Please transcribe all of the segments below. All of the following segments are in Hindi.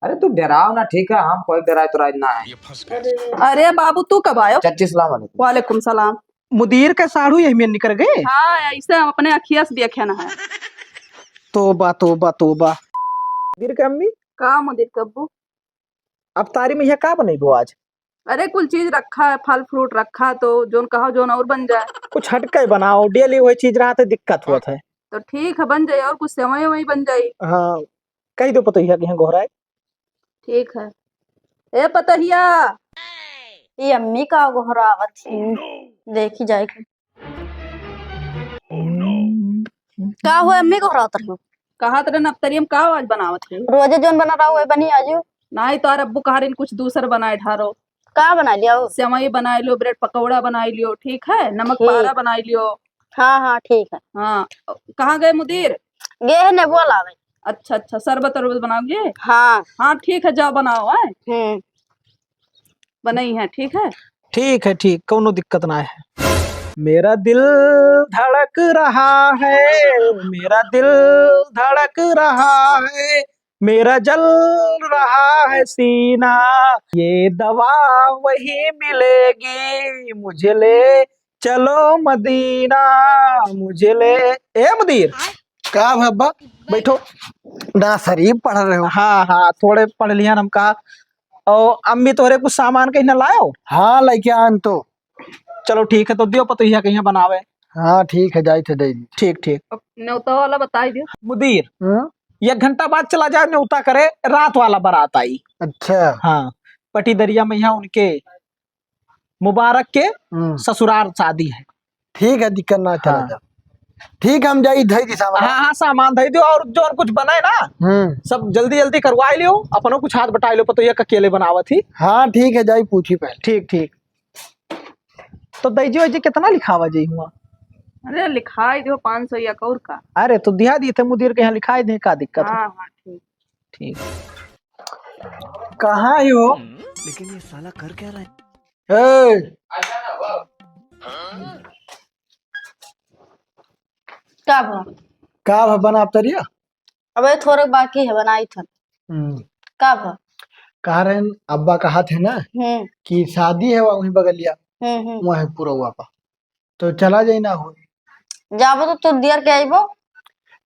अरे तू डराओ ना, ठीक है, हम कोई डराए तो राज ना है। अरे बाबू तू कब आयो? चाची सलाम वालेकुम। वालेकुम सलाम। मुदीर के साड़ू यही में निकल गए। हाँ ऐसे हम अपने अखिया से देखे ना है। तोबा तोबा तोबा। मुदीर के अम्मी का मुदीर कब्बू? अब तारी में यह का बनेगो आज? अरे कुल चीज रखा है, फल फ्रूट रखा, तो जोन कहो जोन और बन जाए। कुछ हटके बनाओ, डेली वही चीज रहा तो दिक्कत हुआ है। तो ठीक है बन जाए, और कुछ समय वही बन जाए। हाँ कही दो पतोहिया कि यहाँ गोहराए। ठीक है। ए पतहिया, ये अम्मी का गोहरावत थी, देखी जाए का हुआ अम्मी गोहरावत रही। कहा तेरे नफ्तरियम का आज बनावत है? रोजे जोन बना रहा हुआ बनी आजू नहीं तो अब्बू कहा रहे कुछ दूसर बनाए ठारो। का बना लिया वो? सेवई बनाए लियो, ब्रेड पकौड़ा बनाए लियो, ठीक है, नमक ठीक। पारा बनाए लियो। हाँ हाँ ठीक है। हाँ कहाँ गए मुदीर? गे है ने बोला भाई। अच्छा अच्छा, शरबत वरबत बनाओगे? हाँ। हाँ ठीक है, जाओ बनाओ है। बनाई है, ठीक है। ठीक है ठीक, कोनो दिक्कत ना है। मेरा दिल धड़क रहा है, मेरा दिल धड़क रहा है, मेरा जल रहा है सीना, ये दवा वही मिलेगी, मुझे ले चलो मदीना, मुझे ले। ए मुदीर का भब्बा बैठो। ना शरीफ पढ़ रहे हो? हाँ हाँ थोड़े पढ़ लिया हम का। और अम्मी तोहरे कुछ सामान कहीं न लायो? हाँ लेके आन तो। चलो ठीक है, तो दियो पतोहिया कहीं बनावे। हाँ ठीक है, जाई थे दे दी। ठीक ठीक। न्योता वाला बता दियो। मुदीर हम्म? 1 घंटा बाद चला जाए, न्योता करे, रात वाला बारात आई। अच्छा। हाँ पटी दरिया में यहाँ उनके मुबारक के ससुराल शादी है। ठीक है, दिक्कत ना, चला हाँ। जा। ठीक है, हम जाई धई दिशा में। हाँ हाँ सामान दे दियो, और जो कुछ बने ना सब जल्दी जल्दी करवा लियो, अपनो कुछ हाथ बटा लियो, पतोहिया अकेले बनावत ही। हाँ ठीक है, जाई पूछी पहले। ठीक ठीक। तो दईजी जी कितना लिखावा जी हुआ? अरे लिखाई दो 500 या कौर का। अरे तो दिया दिए थे मुदीर के यहाँ, लिखाई दे, का दिक्कत है? हाँ हाँ ठीक। ठीक। कहाँ ही हो? लेकिन ये साला कर क्या रहा है? ए, का बना? का भब्बा ना आप तरिया? अबे थोड़े बाकी है, बनाई था। का भा? कह रहे हैं अब्बा का हाथ है ना कि शादी है वहीं बगलिया, वहीं पूरा हुआ पा, तो चला जाई ना हो। जाबो तो तू दियर के आईबो।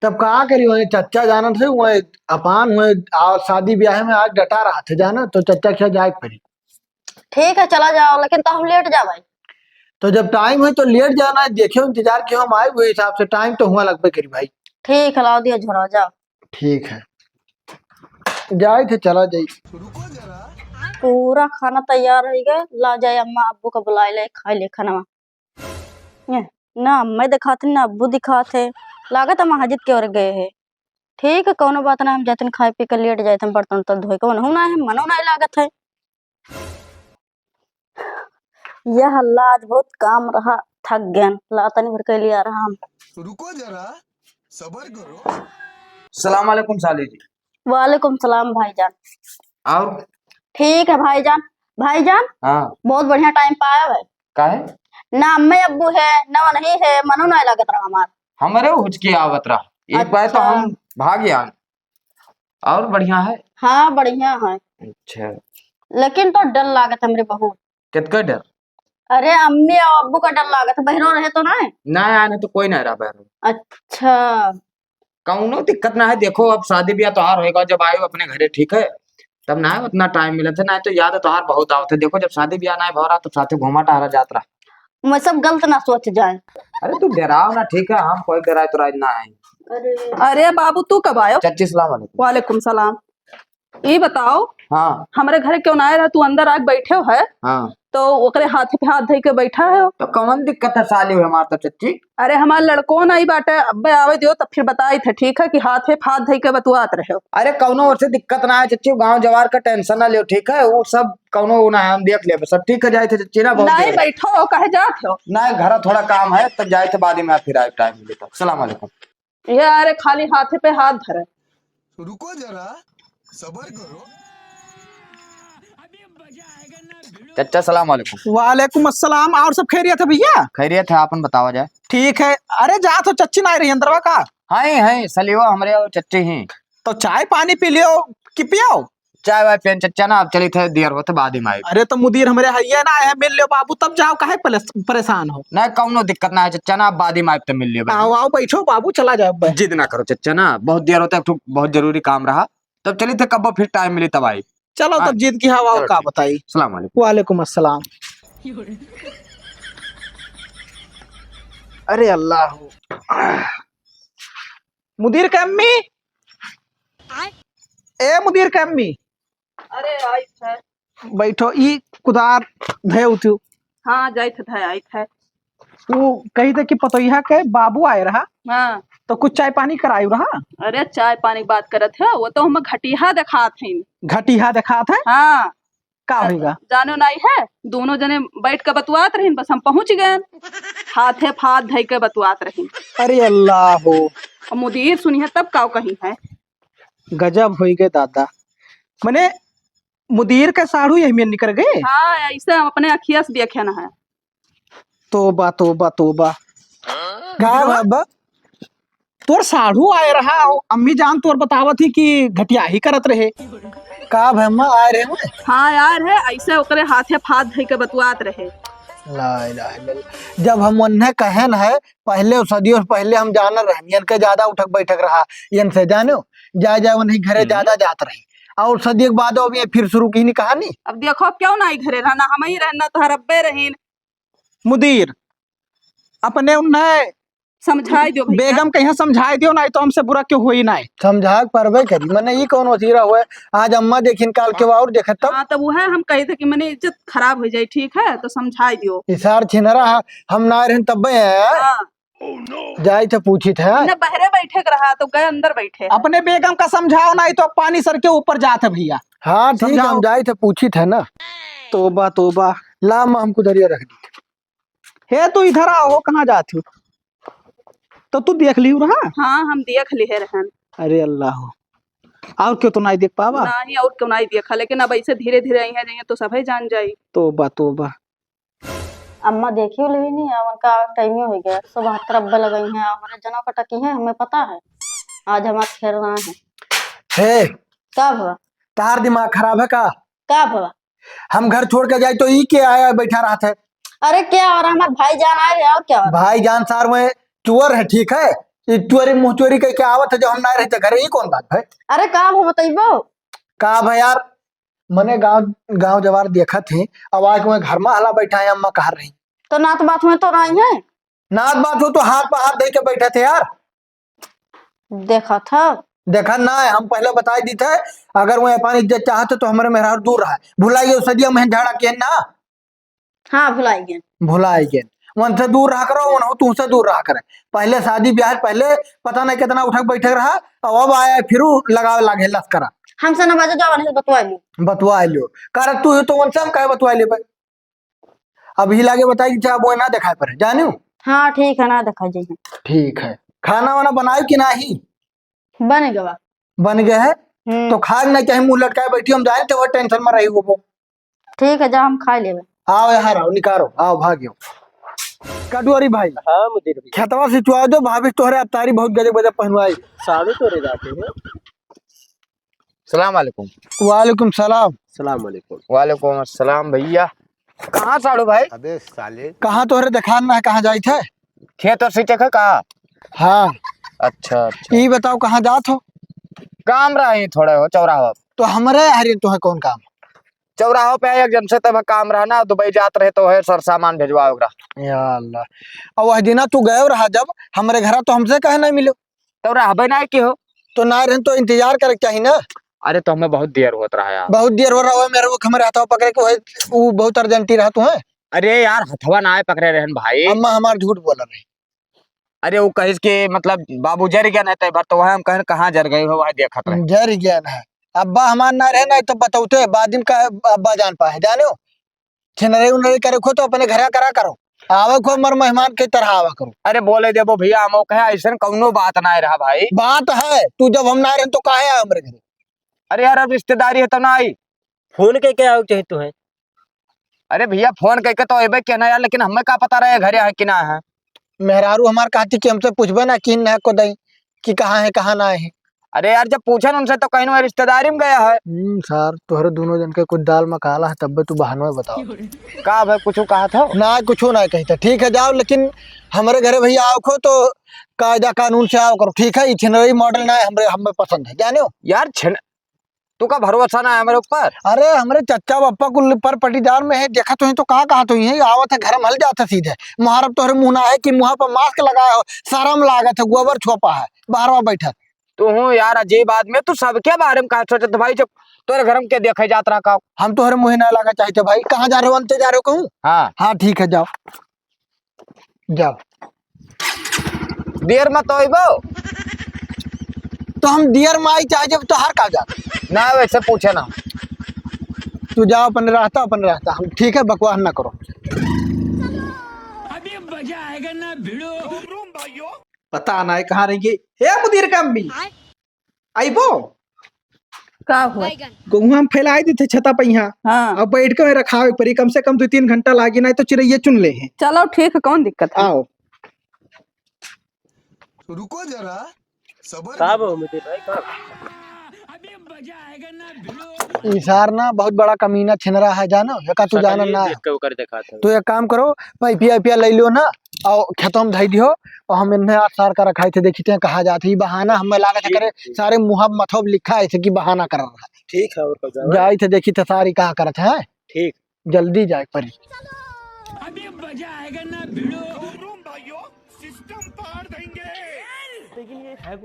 तब कहा करी, वहीं चच्चा जाना थे, वहीं अपान हुए और शादी ब्याह में आज डटा रहा थे जाना, तो चच्चा क्या जाए पड़ी। ठीक है चला जाओ, लेकिन तो हम लेट जा भाई। तो जब टाइम है तो लेट जाना है, देखियो इंतजार क्यों, हम आए हुए हिसाब से टाइम तो हुआ लगभग करी भाई। ठीक है लाओ दिया झोरा, जाओ। ठीक है, जाए थे, चला जाई। पूरा खाना तैयार रह गए, ला जाए अम्मा अब्बू का बुलाए ले, खाए ले खाना। ना अम्मा दिखाते ना अब्बू दिखाते, लागत हम हाजित के और गए है। ठीक है कोनो बात ना, हम जाते खाए पी कर लेट जाते, बर्तन तल धोए के मन है, मनो नहीं लागत है। यह अल्लाह आज बहुत काम रहा, थक गया, लातनी भर के लिया रहा हम। रुको जरा, सबर करो। सलाम वालेकुम साली जी। वालेकुम सलाम भाईजान। और ठीक है भाईजान। भाईजान हाँ बहुत बढ़िया टाइम पाया है। का है? ना अम्मे अब्बू है ना नहीं है, मनो नहीं लागत रहा हमार। हमारे हुचकी आवत रहा, एक बार तो हम भाग गया। और बढ़िया है? हाँ बढ़िया है, अच्छा। लेकिन तो डर लागत हमरे बहुत। कितना डर? अरे अम्मी और अब्बू का डर लागत, बहरो रहे तो ना। ना आने तो कोई ना रहा बहर। अच्छा कौनो दिक्कत ना है, देखो अब शादी ब्याह त्योहार होएगा जब आयो अपने घरे, ठीक है, तब ना उतना टाइम मिला था, ना तो याद है त्योहार बहुत आवत है। देखो जब शादी ब्याह ना भरा तो साथे घूमा टहरा जात रहा। मैं सब गलत ना सोच जाए। अरे तू डराओ ना, ठीक है, हम कोई डराए तो राज ना है। अरे बाबू तू कब आयो? चाची सलाम वालेकुम। वालेकुम सलाम। ये बताओ हाँ हमारे घर क्यों ना आया? तू अंदर आके बैठे हो है, हाँ, तो ओकरे हाथ पे हाथ धई के बैठा है हो। तो कौन दिक्कत है साली हुई हमार तो चच्ची? अरे हमारे लड़कों नहीं बाटे, अब्बे आवे दियो तब फिर बताई थे, ठीक है, कि हाथ धई के बतुआत रहे हो। अरे कौनो और से दिक्कत ना है चच्ची, गांव जवार का टेंशन ना लियो, ठीक है, वो सब कौनो ना है, हम देख ले सब ठीक है। जाए थे चच्ची ना, बहुत नहीं देर बैठो कहे जाते हो? ना, घर थोड़ा काम है, तब जाए थे, बाद में आप फिर आए टाइम मिले तो। सलाम वालेकुम। ये अरे खाली हाथे पे हाथ धरे। रुको जरा, सबर करो। चच्चा सलाम वालेकुम। वालेकुम अस्सलाम। और सब खैरियत है भैया? खैरियत है, आपन बतावा जाए। ठीक है। अरे जा तो चच्ची ना रही अंदरवा का? हाँ है सलीवा हमारे और चच्चे हैं। तो चाय पानी पी लियो कि पियो? चाय वाय पेन चच्चा ना अब चली थे देर होते बाद ही में आई। अरे तो मुदीर हमारे हइया ना है, मिल लो बाबू तब जाओ, काहे परेशान हो। नहीं कौनो दिक्कत ना है चच्चा ना, अब बाद ही में तो मिल लियो भाई। आओ आओ बैठो बाबू, चला जाओ भाई। जिद ना करो चच्चा ना, बहुत देर होता है, एक ठो बहुत जरूरी काम रहा, तब चली थे कब फिर टाइम मिली तब आई। चलो हाँ। तब जिद की हवा चलो का ठीक। बताई। सलाम वालेकुम। वालेकुम अस्सलाम। अरे अल्लाह। मुदीर का अम्मी, ए मुदीर का अम्मी अरे आई थे। बैठो। ई कुदार धय उठू। हाँ जाइत थे आई थे। वो कही थे कि पतोहिया के बाबू आए रहा, हाँ तो कुछ चाय पानी करायु रहा। अरे चाय पानी की बात करत है, वो तो हम घटिया दिखा थे। घटिया देखा था, हाँ का होगा। जानो नहीं है, दोनों जने बैठ के बतुआत रही, बस हम पहुंच गए, हाथे फाथ धई के बतुआत रही। अरे अल्लाह हो, और मुदीर सुनिए तब का कही है। गजब हो गए दादा। मने मुदीर के साड़ू यही में निकल गए। हाँ ऐसे हम अपने अखिया से देखे न है। तोबा तोबा तोबा। का बाबा तोर साड़ू आए रहा हो, अम्मी जान तोर बतावत थी कि घटिया ही करत रहे। का भम्मा आ रहे हैं। हाँ यार है, ऐसे ओकरे हाथे फाथ धई के बतुआत रहे। ला इलाहा इल्लल्लाह। जब हम उन्हें कहन है पहले सदियों से पहले हम जान रहे के ज्यादा उठक बैठक रहा, यन से जानो जा जा उन्हें घरे ज्यादा जात रहे, और सदी के बाद अब ये फिर शुरू की नहीं कहानी। अब देखो क्यों ना घरे रहना, हम ही रहना तो रब्बे रहीन। मुदीर अपने उन्हें समझाई दो भैया। बेगम कहीं समझाई दियो, नहीं तो हमसे बुरा क्यों हुई नहीं। समझा परबे करी मैंने ये कौन वसीरा हुआ। आज अम्मा देखिन काल के और देखे तब हाँ तब वो है, हम कहे थे कि मैंने इज्जत खराब हो जाए, ठीक है तो समझाई दियो। इशार छिनरा हम ना रहे तब हाँ जाई थे पूछी थे। न बहरे बैठे के रहा तो गए अंदर बैठे। अपने बेगम का समझाओ, नहीं तो पानी सर के ऊपर जाते भैया। हाँ ठीक है, समझाओ। हम जाई थे पूछी थे ना। तोबा तोबा। ला अम्मा हमको दरिया रख दी। हे तू इधर आओ, कहाँ जाती हो। तो तू देख लियो रहा। हाँ हम देख लिए रहन। अरे अल्लाह हो, और क्यों तो नहीं देख पावा। नहीं और क्यों नहीं देखा, लेकिन अब ऐसे धीरे धीरे आई है जाइए तो सभी जान जाई। तोबा तोबा। अम्मा देखी हो लेवी नहीं, उनका टाइम हो गया, 72 अब्बा लगाई हैं, हमारे जनों का टकी है, हमें पता है। आज हमारा खेलना है। हे क्या हुआ? तार दिमाग खराब है का। क्या हुआ? हम घर छोड़ के जाए तो ई के आया बैठा रहा था। अरे क्या हो रहा, हमारे भाई जान आए रहे और क्या हो रहा? भाई जान सार में चुअर है, ठीक है, ये चोरी मुँह चोरी कह के आवत है, जब हम ना रहते घरे, ये कौन बात है। अरे का हो बताइबो। का भाई यार मने गांव गांव जवार देखा थे, आवाज में घर में हला बैठा है, अम्मा कह रही तो नात बात में तो नहीं है। नात बात हो तो हाथ पर हाथ दे के बैठे थे यार। देखा था। देखा ना है, हम पहले बता दी थे, अगर वो अपन इज्जत चाहते तो हमारे मेहरा दूर रहा। भुलाइए सदिया में झाड़ा के ना। हाँ भुलाई गए। भुलाइए उनसे दूर रहा करो, उन तुमसे दूर रहा करे। पहले शादी ब्याह पहले पता नहीं कितना उठक बैठक रहा, और अब आया फिर लगावे लागे लश्करा। हमसे न बाजो जावा नहीं बतवा ली। बतवा लियो कर तू तो उनसे हम कहे बतवा ले। अभी लागे बताई चाहे वो ना दिखाए पर जानियो। हाँ ठीक है ना देखा जाइए। ठीक है, खाना वाना बनाए कि नहीं। बन गवा। बन गए है तो खा नहीं चाहे मुंह लटकाए बैठी, हम जाए तो वो टेंशन में रही वो। ठीक है जा हम खा लेवे। आओ यहाँ आओ, निकालो आओ, भाग्यो कटुआरी भाई। हाँ मुदीर भैया, खेतवा से चुआ दो, भाभी तोहरे अब तारी बहुत गजब गजब पहनवाई। साड़ू तोरे जाते हैं। सलाम वालेकुम। वालेकुम सलाम। सलाम वालेकुम। वालेकुम अस्सलाम भैया। कहाँ साड़ू भाई। अबे साले कहाँ तोहरे दिखान में है, कहाँ जाई थे। खेत और सिंचाई का कहा। हाँ अच्छा अच्छा, ये बताओ कहाँ जात हो। काम रहा है थोड़े हो चौराहा। तो हमारे हरी तो है कौन काम। चौराहा पे एक जन से तब काम रहा ना, दुबई जात रहे तो है सर सामान भेजवा ओकरा। या अल्लाह। और वह दिना तू गए रहा जब हमारे घर, तो हमसे कहे नहीं मिलो। तो रहबे ना की हो। तो ना रहे तो इंतजार करे चाहिए ना। अरे तो हमें बहुत देर होत रहा यार। बहुत देर हो रहा है, मेरे वो खमरे हाथों पकड़े के वो बहुत अर्जेंटी रहा तू है। अरे यार हथवा ना पकड़े रहन भाई। अम्मा हमार झूठ बोल रही। अरे वो कहिस के मतलब बाबू जर गया नहीं बार, तो वह हम कहन कहाँ जर गए हो, वह देखत रहे। जर ज्ञान है। अब्बा हमार ना रहे ना तो बताते बाद में का अब्बा जान पाए जानो। छिनरे उनरे करे खो तो अपने घर करा करो, आवे खो मर मेहमान के तरह आवा करो। अरे बोले देबो भैया, हम कहे ऐसा कौनो बात ना रहा भाई। बात है तू जब हम ना रहे तो काहे आए हमारे घर। अरे यार अब रिश्तेदारी है तो ना आई। फोन के क्या चाहिए तू है। अरे भैया फोन करके तो अबे कहना यार, लेकिन हमें क्या पता रहे घरे है कि ना है। मेहरारू हमार कहती कि हमसे पूछबे ना कि न को दई कि कहाँ है कहाँ ना है। अरे यार जब पूछन उनसे तो कहीं ना रिश्तेदारी में गया है। सर तोहरे दोनों जन के कुछ दाल में काला है, तब तू बहानो बताओ। का भाई कुछ कहा था? ना कुछ ना कही था, ठीक है जाओ, लेकिन हमारे घरे भैया आओ खो तो कायदा कानून से आओ करो, ठीक है? छिनरई मॉडल ना है हमरे, हमें पसंद है, जाने हो? यार छिन तू का भरोसा ना है मेरे ऊपर? अरे हमारे चच्चा पप्पा कुल पर पटीदार में है, देखा तो ही तो कहा तो ही है, आवत है घर में हल जाता सीधे। मुहारब तोहरे मुंह ना है कि मुँह पर मास्क लगाया हो, शर्म लागत है, गोबर छोपा है बाहरवा बैठा। तू हूँ यार अजीब आदमी, तू सबके बारे में कहा सोचत भाई? जब तोरे घर में के देखे जात रहा का? हम तोहरे मुँह ना लगा चाहते भाई। कहाँ जा रहे हो? अंते जा रहे हो कहूँ? हाँ हाँ ठीक है जाओ जाओ। देर मत आइबो। तो हम दियर माई चाहे जब तोहार का जा, ना वैसे पूछे ना। तू जाओ अपन रहता हम, ठीक है? बकवास ना करो। पता ना कहाँ रहेंगे। हे मुदीर का अम्मी आइबो। का हुआ? गेहूं हम फैलाई दी थे छता पे यहाँ, हाँ अब बैठ के रखावे परी, कम से कम 2-3 घंटा लागी, नहीं तो चिड़ैया चुन ले हैं। चलो ठीक है, कौन दिक्कत है? आओ रुको जरा, सबर करो। इसार ना बहुत बड़ा कमीना छिनरा है, जानो ये का तू जाना ना है। तो एक काम करो, पैपिया ले लो ना और खेतों में धई दियो, और हम इन्हें 8 साल का रखाई थे, देखते हैं कहाँ जाते। ये बहाना हमें लागत करे सारे मुहब मथोब लिखा है कि बहाना कर रहा है। ठीक है, और जाई थे देखी थे सारी कहाँ करत है। ठीक जल्दी जाए परी।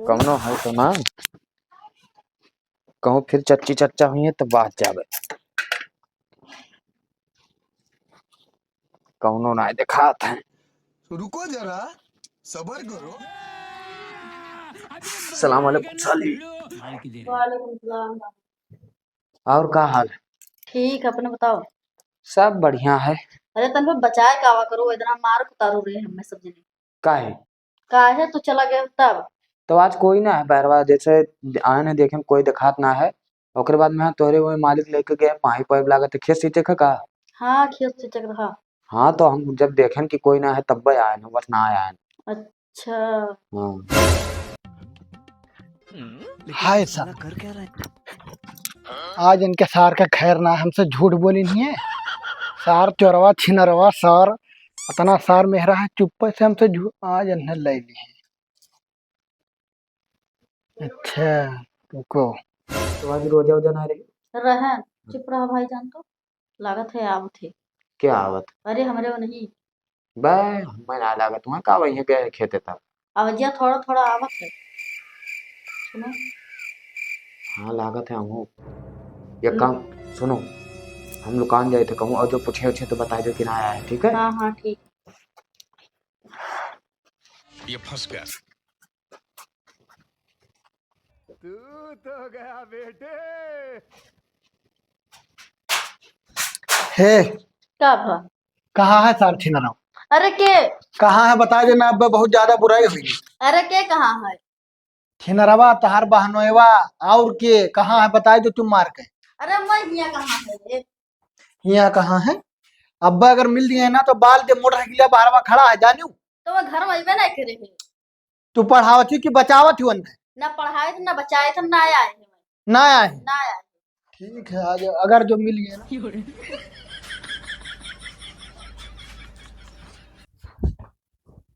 कौनो है तो ना कहूँ फिर चच्ची चच्चा हुई है तो बात जावे। कौनो ना देखा था। रुको जरा, सबर करो। सलाम वालेकुम साली। वालेकुम सलाम। और का हाल? ठीक अपने बताओ। सब बढ़िया है। अरे तन पे बचाए कावा करो, इतना मार उतारो रहे हमें सब जने। का है? का है तू चला गया तब? तो आज कोई ना है बैरवा, जैसे आए ने देखे कोई दिखात ना है। ओकरे बाद में तोहरे वो मालिक लेके गए पाइप पाइप लागत खेत सींचे का। हाँ खेत से चक रहा। हाँ तो हम जब देखें कि कोई ना है तब आए न, बस ना आए। अच्छा हाँ हाय साला कर क्या रहे? आज इनके सार का खैर ना, हमसे झूठ बोली नहीं है। सार चोरवा छिनरवा सार, इतना सार मेहरा है, चुप्पे से हमसे झूठ आज इन्हें ले ली है। अच्छा रुको, तो आज रोजा वोजा ना रही? रहे चुप रहा भाईजान, तो लागत है आप थे। क्या आवत? अरे हमारे वो नहीं बे मैं ना लागत हुआ का वही के खेते तब। आवाजिया थोड़ा थोड़ा आवत है, सुनो। हाँ लागत है हमहू। ये काम सुनो, हम दुकान गए थे कहूँ, और जो पूछे उछे तो बता दो कि ना आया है, ठीक है? हाँ हाँ ठीक। ये फंस गया। तू तो गया बेटे। हे का भा? कहाँ है सार छिनरा? अरे के? कहाँ है बता देना, अब बहुत ज्यादा बुराई हुई। अरे के कहाँ है? छिनरवा तहार बहनोएवा और के कहाँ है बताए तो तुम मार के। अरे मैं यहाँ कहाँ है रे? यहाँ कहाँ है? अब्बा अगर मिल दिए ना तो बाल जब मोटरसाइकिल बाहरवा खड़ा है, जानू तो मैं घर में अबे नहीं करे है। तू पढ़ावत कि बचावत हुआ? ना पढ़ाए थे ना बचाए थे ना आए हैं मैं। ना आए? ना आए। ठीक है आज अगर जो मिल गया ना।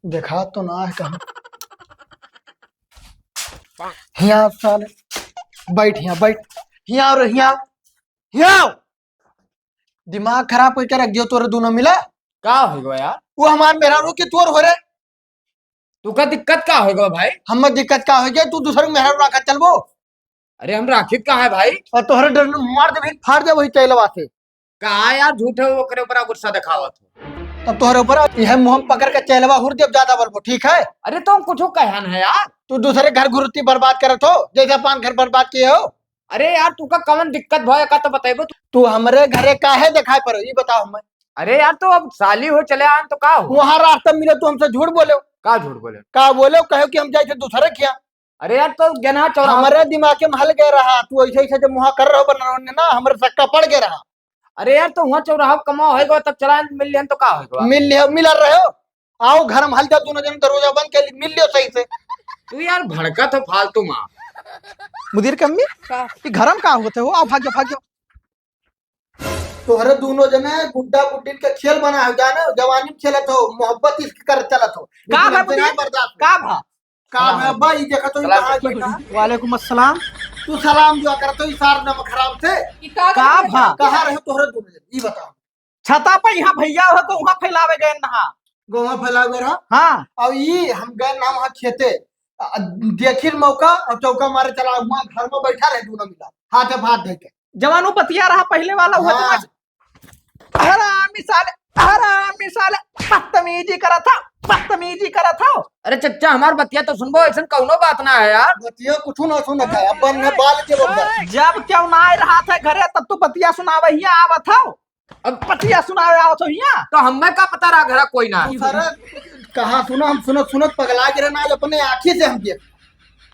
देखा तो ना है कहाँ। यहाँ साले बैठ, यहाँ बैठ, यहाँ और यहाँ दिमाग खराब करके रख दियो तोरे दोनों मिला। का होगा यार? वो हमार मेरा रो के तोर हो रहे। तू का दिक्कत का होगा भाई? हम दिक्कत का हो गया, तू दूसरे मेहरा रखा चलबो। अरे हम राखित का है भाई? और तोहरे डर मार दे फिर फाड़ दे वही चैलवा से। कहा यार झूठे वो करे ऊपर गुस्सा दिखावत हो। तब तोहरे ऊपर यह मुंह पकड़ के चैलवा हुर जब ज्यादा बोलबो, ठीक है? अरे तो हम कुछ कहन है यार। तू दूसरे घर घुरती बर्बाद करत हो जैसे अपन घर बर्बाद किए हो। अरे यार तू का कमन दिक्कत भय का तो बताइबो तू। तू हमरे घरे काहे दिखाई पड़ो ये बताओ हमें। अरे यार तो अब साली हो चले आन तो का हो? वहाँ रास्ता मिले तू हमसे झूठ बोले, का झूठ बोले? का बोले कहो कि हम जाए थे दूसरे किया। अरे यार तो गना चौराहा। हमारे दिमाग में हल गए रहा, तू ऐसे ऐसे जब मुहा कर रहा हो बना ना हमारे सक्का पड़ गया रहा। अरे यार तो वहाँ चौराहा कमा होगा तब चला मिल लियन तो का होगा? मिल रहे हो, आओ घर में हल जाओ दोनों जन, दरवाजा बंद के मिल लियो सही से। तू यार भड़कत हो फालतू माँ। मुदीर की अम्मी का? ये घरम का होते हो? आओ भाग्यो भाग्यो। तोहरे दोनों जने गुड्डा गुड्डी के खेल बना है जाने जवानी में खेलत हो मोहब्बत इसके कर चलत हो का लेकिन भा हमसे नहीं बर्दाश्त हो। का भा? का है अब्बा ये देखो तो सलाम कहां बैठा वालेकुम अस्सलाम। तू सलाम जो करत हो इशार नमक खराब से कि का का भा? कहां रहे तोहरे दोनों जने ये बताओ छता पे यहाँ भैया हो तो वहाँ फैलावे गए नहा। गोवा फैला गए रहा हाँ अब ये हम गए नाम वहाँ खेते देखिर मौका और चौका मारे चला वहाँ घर में बैठा रहे दोनों मिला हाथ हाथ धे के जवानों बतिया रहा पहले वाला हुआ हाँ। हरामी साले बदतमीजी करा था, बदतमीजी करा था। अरे चच्चा हमार बतिया तो सुनबो, ऐसा कौनो बात ना है यार। बतिया कुछ ना सुन है अब बन बाल के बब्बर जब क्यों ना आए रहा था घरे तब तो बतिया सुनावे ही आवत हो। अब बतिया सुनावे आवत हो हिया। तो हमें का पता रहा घर कोई ना है। सर कहा सुनो हम सुनत सुनत पगला गिरे ना अपने आँखी से हम देख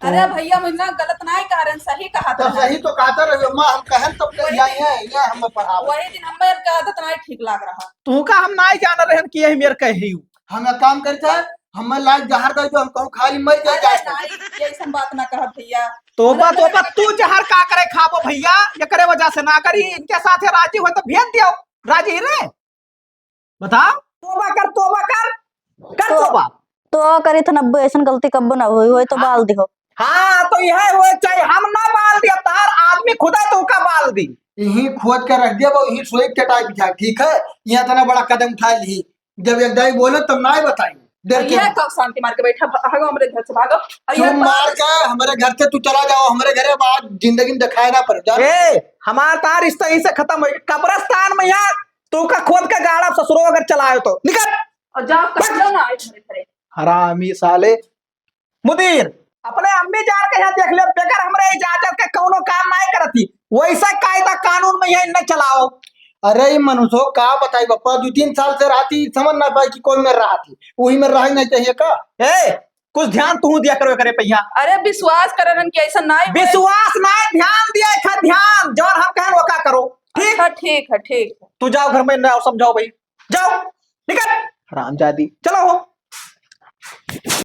अरे भैया मुझे गलत नहीं कह रहे हैं, सही कहा तो सही तो कहते रहे माँ हम कहन तब तक ये हम पढ़ावे वही दिन हमें का आदत नहीं ठीक लग रहा। तू का हम नहीं जान रहे कि यही मेरे कही हूँ। हम एक काम करते हैं हमें लाइक जहर दे जो हम कहूँ खाली मर अरे जाए नहीं ये ऐसा बात ना कह भैया। तोबा तोबा तू जहर का करे खाबो भैया, ये करे वजह से ना करी। इनके साथ राजी हो तो भेज दियो। राजी रे बताओ। तोबा कर तोबा। तो करी था नब्बे ऐसा गलती कब ना हुई तो बाल दिहो। हाँ तो यह हुए चाहे हम ना बाल दिया तार आदमी खुदा तो का बाल दी। यही खोद के रख दिया वो यही सोई के टाइप था ठीक है यहाँ इतना बड़ा कदम उठा ली जब एक दाई बोले तब ना बताई डर के ये कब शांति मार के बैठा भागो हमारे घर से भागो। और ये तुम मार के हमारे घर से तू चला जाओ हमारे घरे बाद जिंदगी में दिखाए ना पड़े जाओ हमारा तार रिश्ता यहीं से खत्म हो गया। कब्रस्तान में यार तू का खोद का गाड़ा ससुरो अगर चलाए तो निकल। और जाओ कर लो ना घरे घरे। हरामी साले। मुदीर अपने अम्मी जान के यहाँ देख ले बेगर हमरे इजाजत के कोनो काम नहीं करती वैसा कायदा कानून में यही न चलाओ। अरे मनुष्य का बताई बप्पा 2-3 साल से रहती समझ ना पाई कि कोई में रहा थी वही में रह नहीं चाहिए का कुछ ध्यान तू दिया करो करे पैया। अरे विश्वास करन कि ऐसा नहीं विश्वास नहीं ध्यान दिया था ध्यान जवान हम कहन वो का करो ठीक है। ठीक है ठीक है। तू जाओ घर में ना समझाओ भाई जाओ निकल हरामजादी चलो हो।